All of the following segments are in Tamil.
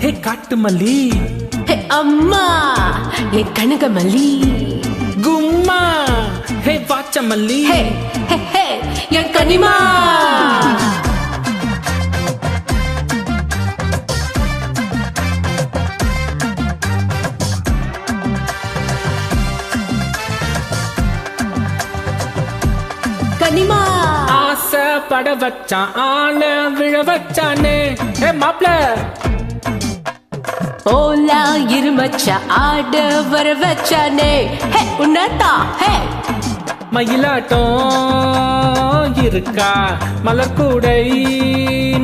ஹே காட்டு மல்லி, ஹே அம்மா ஏ கனகமல்லி, கும்மா ஹே வாச்ச மல்லி, ஹே ஹே ஹே என் கனிமா. கனிமா ஆசை பட வச்சான் ஆன விழ வச்சானே. ஹே மாப்ள ஓலா இருமச்சா ஆட வர வச்சானே. ஹே உன்னதா ஹே மயிலாட்டம் இருக்கா மலர்கூடை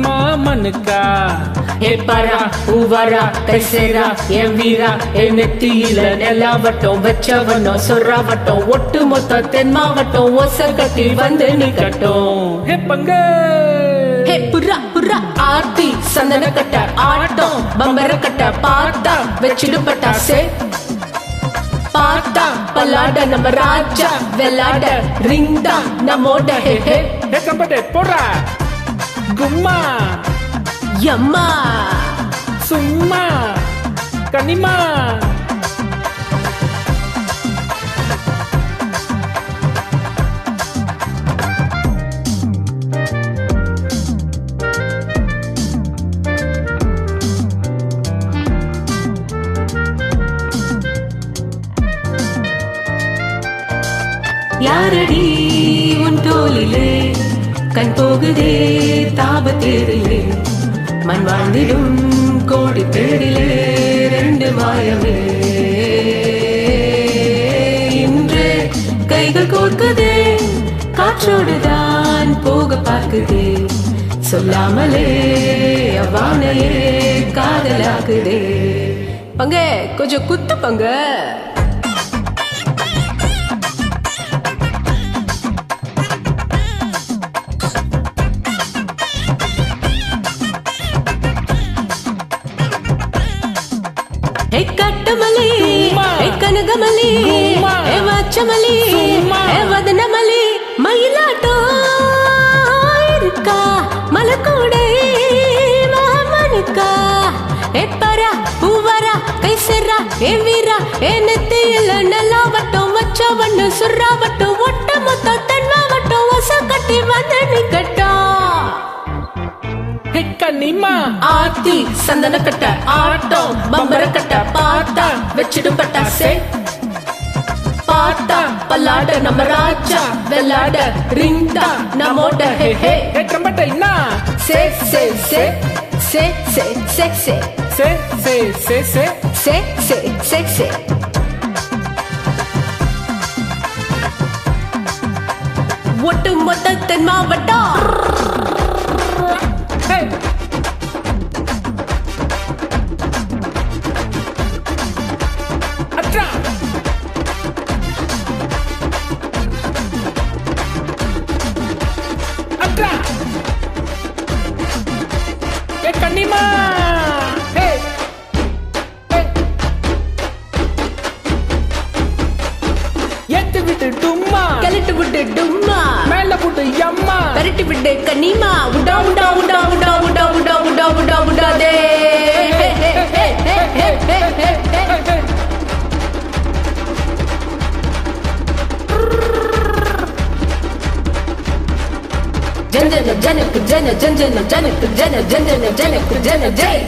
மாமனுக்கா. ஏ பரா ஊவரா கைசேரா என் வீரா என் நெத்தியில நெலாவட்டம் வச்சவட்டம் சொர்றாவட்டம் ஒட்டு மொத்த தென் மாவட்டம் ஒச கட்டி வந்து நிக்கட்டும். ஹே பங்க ஹே புரா புரா ஆர்த்தி சந்தன கட்ட ஆட்டம் பம்பர கட்ட பார்த்தா வச்சிடுபட்டா சே பார்த்தா பல்லாட நம்ம ராஜா வெள்ளாட ரிங்டா நம்மோட. ஹே ஹே ஹே கம்பட்டே போடா கும்மா யம்மா சும்மா கனிமா. யாரடி உன் தோளிலே கண் போகுதே தாபத்தேரிலே மண் வாழ்ந்திடும் கோடி பேரிலே ரெண்டு மாயமே இன்று கைகள் கோர்க்குதே காற்றோடுதான் போக பார்க்குதே சொல்லாமலே அவ்வானையே காதலாக்குதே. பங்க கொஞ்சம் குத்து பங்க. ஹே கட்டமல்லி ஹே கனகமல்லி ஹே வாச்சமல்லி ஹே வதனமல்லி மயிலாட்டம் இருக்கா மலக்கூடை மாமனுக்கா. ஹே பரா பூவரா கைசேரா ஏ வீரா ஏ நெத்தியில நெலாவட்டம் வச்சவட்டம் சொர்றாவட்டம் ஒட்ட மொத்த தென் மாவட்டம் ஒச கட்டி வந்து நிக்கட்டும். ஹே கனிமா ஆத்தி சந்தன கட்ட ஆட்டம் பம்பர கட்ட பார்த்தா வச்சிடுபட்டா சே பார்த்தா பல்லாட நம்ம ராஜா வெள்ளாட ரிங்டா நம்மோட. ஹே ஹே ஹே கம்பட்டே என்ன சே சே சே சே சே சே சே சே சே சே சே சே சே சே சே. ஒட்டு மொத்த தென் மாவட்டம். ஹே அட்ரா அட்ரா ஹே கனிமா. ஹே ஹே ஏத்து விட்டு டும்மா கலட்டு விட்டு டும்மா மேல போட்டு யம்மா கரட்டி விட்டு கனிமா உடா உடா உடா உடா உடா உடா உடா உடா உடா தே. ஜன ஜன ஜனக்கு ஜன ஜன ஜன ஜனக்கு ஜன ஜன ஜனக்கு ஜன ஜெய்.